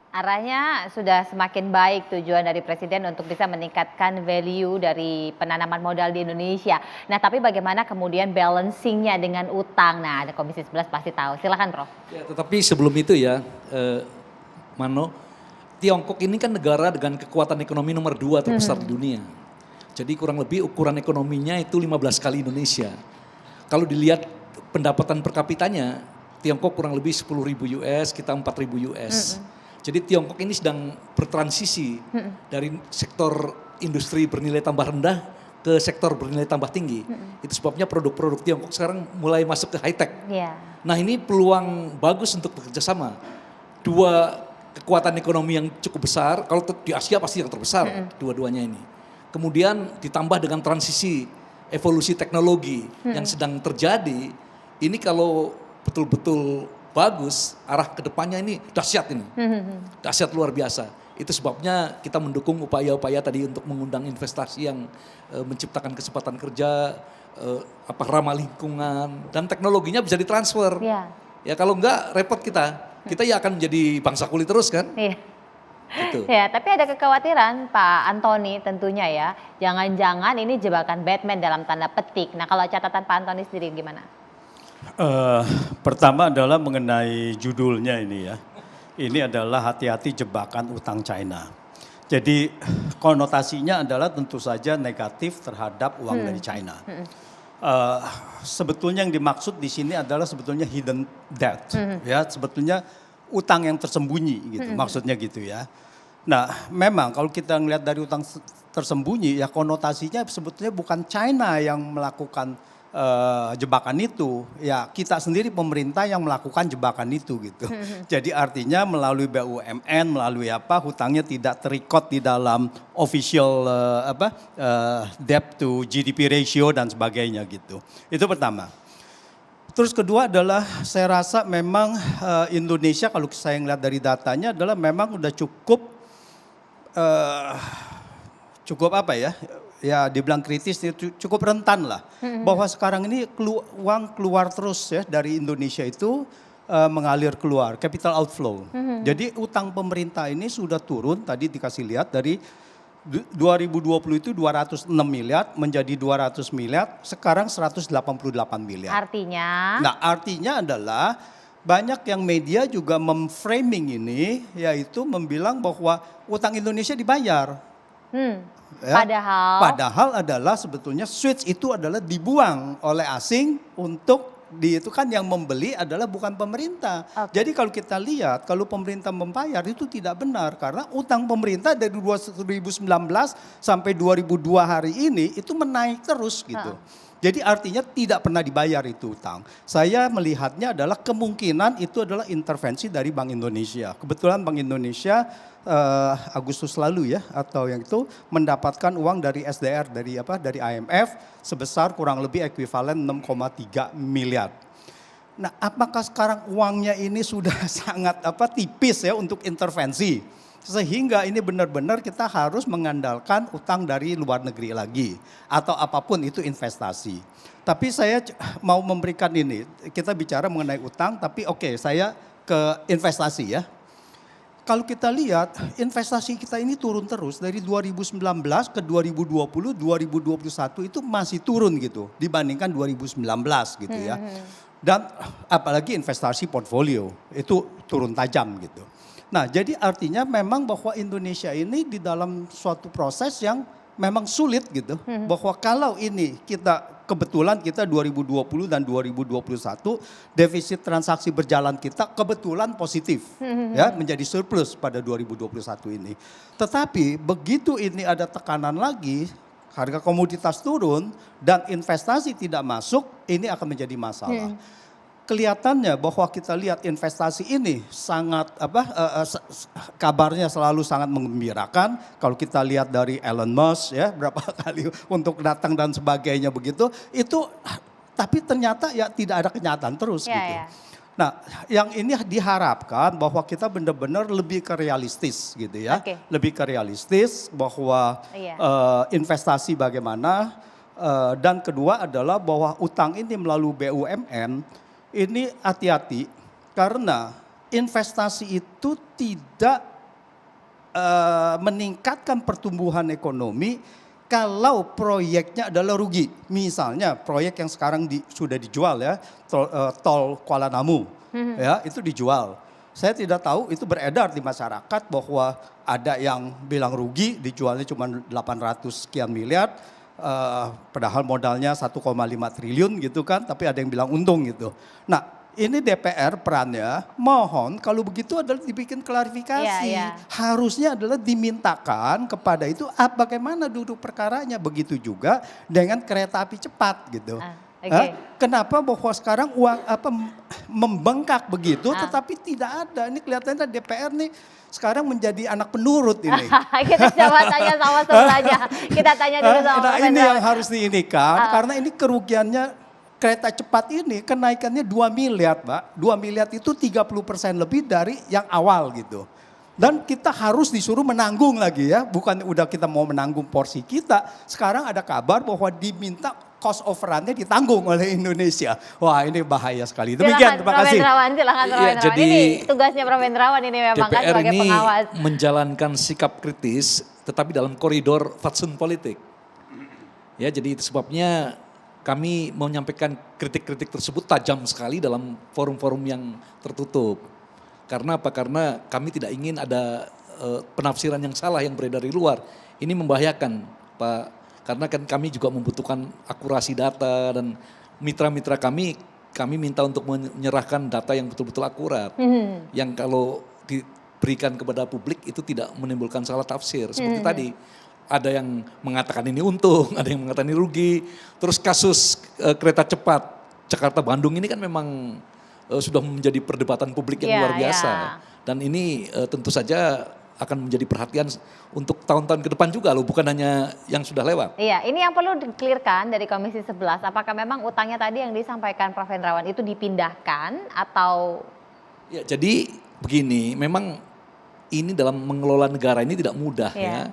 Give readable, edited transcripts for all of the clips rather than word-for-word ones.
Arahnya sudah semakin baik tujuan dari Presiden untuk bisa meningkatkan value dari penanaman modal di Indonesia. Nah, tapi bagaimana kemudian balancing-nya dengan utang? Nah, ada Komisi 11 pasti tahu. Silakan, Prof. Ya, tetapi sebelum itu ya, Mano, Tiongkok ini kan negara dengan kekuatan ekonomi nomor 2 terbesar di dunia. Jadi kurang lebih ukuran ekonominya itu 15 kali Indonesia. Kalau dilihat pendapatan per kapitanya, Tiongkok kurang lebih 10.000 US, kita 4.000 US. Jadi Tiongkok ini sedang bertransisi dari sektor industri bernilai tambah rendah ke sektor bernilai tambah tinggi. Itu sebabnya produk-produk Tiongkok sekarang mulai masuk ke high tech. Yeah. Nah, ini peluang bagus untuk bekerja sama. Dua kekuatan ekonomi yang cukup besar, kalau di Asia pasti yang terbesar dua-duanya ini. Kemudian ditambah dengan transisi evolusi teknologi yang sedang terjadi, ini kalau betul-betul bagus, arah kedepannya ini dahsyat ini. Dahsyat luar biasa. Itu sebabnya kita mendukung upaya-upaya tadi untuk mengundang investasi yang menciptakan kesempatan kerja, ramah lingkungan, dan teknologinya bisa ditransfer. Yeah. Ya kalau enggak repot kita ya akan menjadi bangsa kulit terus kan. Iya. Gitu. Ya, tapi ada kekhawatiran Pak Antoni tentunya ya, jangan-jangan ini jebakan Batman dalam tanda petik. Nah, kalau catatan Pak Antoni sendiri gimana? Pertama adalah mengenai judulnya ini ya. Ini adalah hati-hati jebakan utang China. Jadi konotasinya adalah tentu saja negatif terhadap uang dari China. Sebetulnya yang dimaksud di sini adalah sebetulnya hidden debt, ya sebetulnya utang yang tersembunyi gitu, maksudnya gitu ya. Nah, memang kalau kita ngelihat dari utang tersembunyi ya konotasinya sebetulnya bukan China yang melakukan jebakan itu, ya kita sendiri pemerintah yang melakukan jebakan itu gitu. Jadi artinya melalui BUMN, melalui hutangnya tidak terikot di dalam official debt to GDP ratio dan sebagainya gitu. Itu pertama. Terus kedua adalah saya rasa memang Indonesia kalau saya ngeliat dari datanya adalah memang udah cukup ya dibilang kritis, cukup rentan lah. Bahwa sekarang ini uang keluar terus ya dari Indonesia itu mengalir keluar, capital outflow. Jadi utang pemerintah ini sudah turun, tadi dikasih lihat dari 2020 itu 206 miliar menjadi 200 miliar, sekarang 188 miliar. Artinya? Nah artinya adalah banyak yang media juga memframing ini, yaitu membilang bahwa utang Indonesia dibayar. Ya, padahal adalah sebetulnya switch itu adalah dibuang oleh asing untuk itu kan yang membeli adalah bukan pemerintah. Jadi kalau kita lihat kalau pemerintah membayar itu tidak benar karena utang pemerintah dari 2019 sampai 2002 hari ini itu menaik terus gitu. Jadi artinya tidak pernah dibayar itu utang. Saya melihatnya adalah kemungkinan itu adalah intervensi dari Bank Indonesia. Kebetulan Bank Indonesia Agustus lalu ya atau yang itu mendapatkan uang dari SDR dari IMF sebesar kurang lebih ekuivalen 6,3 miliar. Nah, apakah sekarang uangnya ini sudah sangat tipis ya untuk intervensi sehingga ini benar-benar kita harus mengandalkan utang dari luar negeri lagi atau apapun itu investasi. Tapi saya mau memberikan ini, kita bicara mengenai utang tapi saya ke investasi ya. Kalau kita lihat investasi kita ini turun terus dari 2019 ke 2020, 2021 itu masih turun gitu dibandingkan 2019 gitu ya. Dan apalagi investasi portfolio itu turun tajam gitu. Nah jadi artinya memang bahwa Indonesia ini di dalam suatu proses yang memang sulit gitu. Bahwa kalau ini kebetulan kita 2020 dan 2021 defisit transaksi berjalan kita kebetulan positif ya menjadi surplus pada 2021 ini. Tetapi begitu ini ada tekanan lagi, harga komoditas turun dan investasi tidak masuk, ini akan menjadi masalah. Kelihatannya bahwa kita lihat investasi ini sangat kabarnya selalu sangat menggembirakan. Kalau kita lihat dari Elon Musk ya berapa kali untuk datang dan sebagainya begitu itu tapi ternyata ya tidak ada kenyataan terus gitu. Yeah. Nah, yang ini diharapkan bahwa kita benar-benar lebih ke realistis gitu ya. Lebih ke realistis bahwa investasi bagaimana dan kedua adalah bahwa utang ini melalui BUMN ini hati-hati karena investasi itu tidak meningkatkan pertumbuhan ekonomi kalau proyeknya adalah rugi. Misalnya proyek yang sekarang sudah dijual ya, tol Kuala Namu, ya itu dijual. Saya tidak tahu itu beredar di masyarakat bahwa ada yang bilang rugi, dijualnya cuma 800 sekian miliar, padahal modalnya 1,5 triliun gitu kan, tapi ada yang bilang untung gitu. Nah, ini DPR perannya, mohon kalau begitu adalah dibikin klarifikasi. Harusnya adalah dimintakan kepada itu bagaimana duduk perkaranya. Begitu juga dengan kereta api cepat gitu. Kenapa bahwa sekarang uang membengkak begitu tetapi tidak ada. Ini kelihatannya DPR nih sekarang menjadi anak penurut ini. Kita coba tanya sama saja. Kita tanya dulu sama Nah, ini yang harus diinikan karena ini kerugiannya kereta cepat ini kenaikannya 2 miliar, Mbak. 2 miliar itu 30% lebih dari yang awal gitu. Dan kita harus disuruh menanggung lagi ya. Bukan udah kita mau menanggung porsi kita. Sekarang ada kabar bahwa diminta cost of run-nya ditanggung oleh Indonesia. Wah, ini bahaya sekali. Demikian, terima kasih. Silakan Prof. Jadi ini tugasnya Prof. Hendrawan ini memang kan DPR sebagai ini pengawas. menjalankan sikap kritis tetapi dalam koridor fatsun politik. Ya, jadi itu sebabnya kami menyampaikan kritik-kritik tersebut tajam sekali dalam forum-forum yang tertutup. Karena apa? Karena kami tidak ingin ada penafsiran yang salah yang beredar di luar. Ini membahayakan, Pak. Karena kan kami juga membutuhkan akurasi data dan mitra-mitra kami minta untuk menyerahkan data yang betul-betul akurat. Yang kalau diberikan kepada publik itu tidak menimbulkan salah tafsir. Seperti tadi. Ada yang mengatakan ini untung, ada yang mengatakan ini rugi. Terus kasus kereta cepat Jakarta-Bandung ini kan memang sudah menjadi perdebatan publik yang luar biasa. Dan ini tentu saja akan menjadi perhatian untuk tahun-tahun ke depan juga loh, bukan hanya yang sudah lewat. Iya, ini yang perlu di-clearkan dari Komisi 11, apakah memang utangnya tadi yang disampaikan Prof. Hendrawan itu dipindahkan atau? Ya, jadi begini, memang ini dalam mengelola negara ini tidak mudah ya.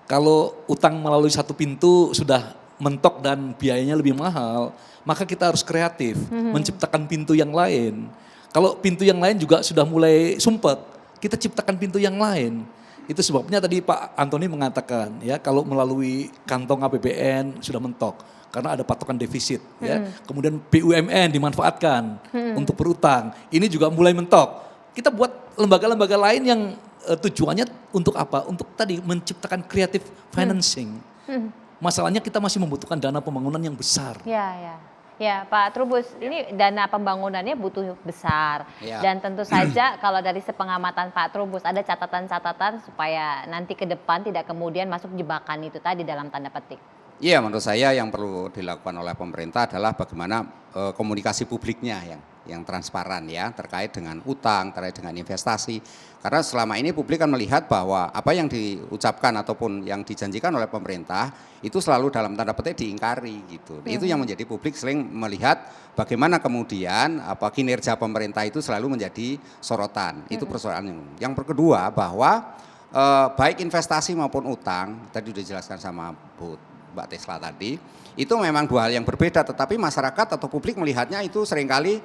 Kalau utang melalui satu pintu sudah mentok dan biayanya lebih mahal, maka kita harus kreatif, menciptakan pintu yang lain. Kalau pintu yang lain juga sudah mulai sumpek, kita ciptakan pintu yang lain. Itu sebabnya tadi Pak Antoni mengatakan ya, kalau melalui kantong APBN sudah mentok karena ada patokan defisit ya. Kemudian BUMN dimanfaatkan untuk berutang. Ini juga mulai mentok. Kita buat lembaga-lembaga lain yang tujuannya untuk apa? Untuk tadi menciptakan creative financing. Masalahnya kita masih membutuhkan dana pembangunan yang besar. Ya Pak Trubus, ini dana pembangunannya butuh besar. Dan tentu saja kalau dari sepengamatan Pak Trubus ada catatan-catatan supaya nanti ke depan tidak kemudian masuk jebakan itu tadi dalam tanda petik. Iya, menurut saya yang perlu dilakukan oleh pemerintah adalah bagaimana komunikasi publiknya yang transparan ya, terkait dengan utang, terkait dengan investasi. Karena selama ini publik kan melihat bahwa apa yang diucapkan ataupun yang dijanjikan oleh pemerintah itu selalu dalam tanda petik diingkari gitu. Itu yang menjadi publik sering melihat bagaimana kemudian kinerja pemerintah itu selalu menjadi sorotan. Itu persoalan yang kedua, bahwa baik investasi maupun utang, tadi sudah dijelaskan sama Mbak Tesla tadi, itu memang dua hal yang berbeda, tetapi masyarakat atau publik melihatnya itu seringkali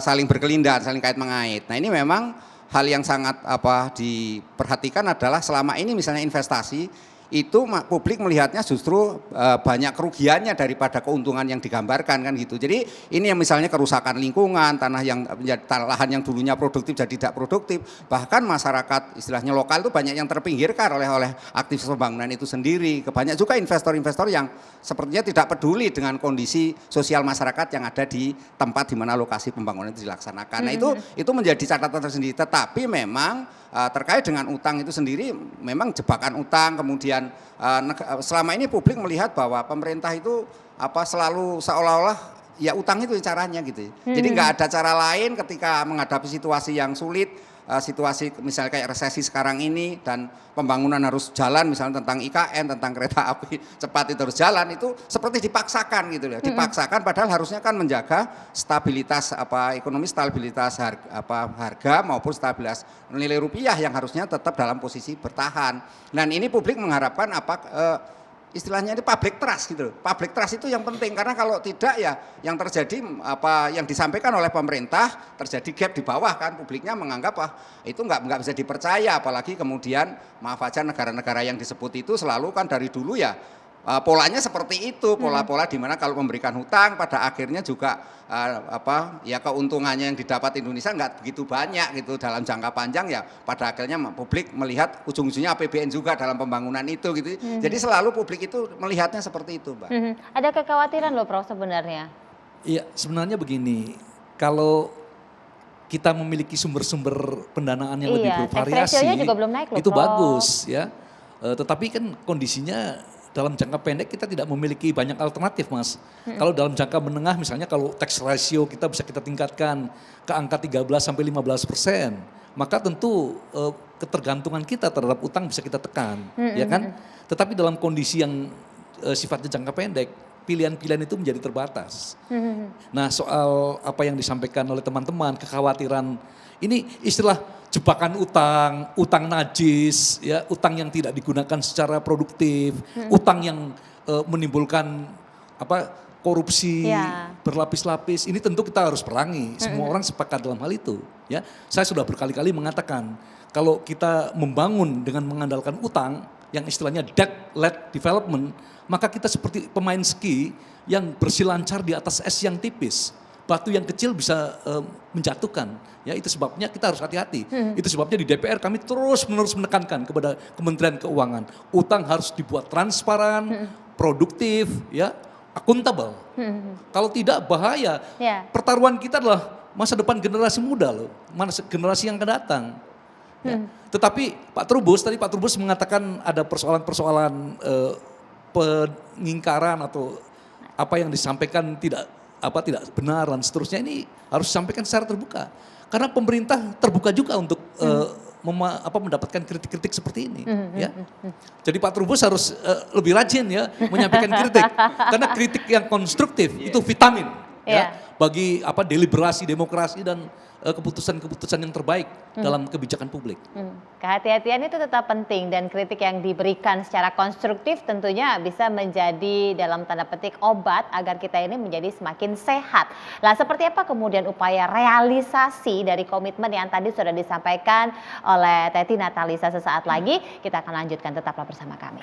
saling berkelindan, saling kait mengait. Nah, ini memang hal yang sangat diperhatikan adalah selama ini misalnya investasi itu publik melihatnya justru banyak kerugiannya daripada keuntungan yang digambarkan kan gitu. Jadi ini yang misalnya kerusakan lingkungan, lahan yang dulunya produktif jadi tidak produktif. Bahkan masyarakat istilahnya lokal itu banyak yang terpinggirkan oleh aktivitas pembangunan itu sendiri. Banyak juga investor-investor yang sepertinya tidak peduli dengan kondisi sosial masyarakat yang ada di tempat di mana lokasi pembangunan itu dilaksanakan. Nah, itu menjadi catatan tersendiri. Tetapi memang terkait dengan utang itu sendiri, memang jebakan utang, kemudian selama ini publik melihat bahwa pemerintah itu selalu seolah-olah ya utang itu caranya gitu. Jadi nggak ada cara lain ketika menghadapi situasi yang sulit, situasi misalnya kayak resesi sekarang ini dan pembangunan harus jalan, misalnya tentang IKN, tentang kereta api cepat itu harus jalan, itu seperti dipaksakan gitu ya. Dipaksakan padahal harusnya kan menjaga stabilitas ekonomi, stabilitas harga maupun stabilitas nilai rupiah yang harusnya tetap dalam posisi bertahan. Dan ini publik mengharapkan istilahnya ini public trust gitu loh. Public trust itu yang penting karena kalau tidak ya yang terjadi apa yang disampaikan oleh pemerintah terjadi gap di bawah kan publiknya menganggap itu nggak bisa dipercaya apalagi kemudian maaf aja negara-negara yang disebut itu selalu kan dari dulu ya polanya seperti itu pola-pola di mana kalau memberikan hutang pada akhirnya juga ya keuntungannya yang didapat Indonesia nggak begitu banyak gitu dalam jangka panjang ya pada akhirnya publik melihat ujung-ujungnya APBN juga dalam pembangunan itu gitu. Jadi selalu publik itu melihatnya seperti itu, Mbak. Ada kekhawatiran loh Prof sebenarnya. Iya, sebenarnya begini, kalau kita memiliki sumber-sumber pendanaan yang lebih bervariasi, juga belum naik loh, itu Prof. bagus ya. Tetapi kan kondisinya dalam jangka pendek kita tidak memiliki banyak alternatif, Mas. Kalau dalam jangka menengah misalnya kalau tax ratio kita bisa kita tingkatkan ke angka 13-15%, maka tentu ketergantungan kita terhadap utang bisa kita tekan, ya kan? Tetapi dalam kondisi yang sifatnya jangka pendek, pilihan-pilihan itu menjadi terbatas. Nah, soal apa yang disampaikan oleh teman-teman, kekhawatiran ini istilah jebakan utang, utang najis, ya, utang yang tidak digunakan secara produktif, utang yang menimbulkan korupsi berlapis-lapis. Ini tentu kita harus perangi. Semua orang sepakat dalam hal itu. Ya, saya sudah berkali-kali mengatakan kalau kita membangun dengan mengandalkan utang, yang istilahnya debt-led development, maka kita seperti pemain ski yang berselancar di atas es yang tipis. Batu yang kecil bisa menjatuhkan. Ya, itu sebabnya kita harus hati-hati. Itu sebabnya di DPR kami terus-menerus menekankan kepada Kementerian Keuangan, utang harus dibuat transparan, produktif, ya, akuntabel. Kalau tidak bahaya. Pertaruhan kita adalah masa depan generasi muda loh, generasi yang akan datang. Ya. Tetapi Pak Trubus mengatakan ada persoalan-persoalan pengingkaran atau apa yang disampaikan tidak benar dan seterusnya, ini harus disampaikan secara terbuka. Karena pemerintah terbuka juga untuk mendapatkan kritik-kritik seperti ini. Ya. Jadi Pak Trubus harus lebih rajin ya menyampaikan kritik. Karena kritik yang konstruktif itu vitamin ya, bagi deliberasi demokrasi dan keputusan-keputusan yang terbaik dalam kebijakan publik. Kehati-hatian itu tetap penting dan kritik yang diberikan secara konstruktif tentunya bisa menjadi dalam tanda petik obat agar kita ini menjadi semakin sehat. Lah seperti apa kemudian upaya realisasi dari komitmen yang tadi sudah disampaikan oleh Teti Natalisa sesaat lagi? Kita akan lanjutkan, tetaplah bersama kami.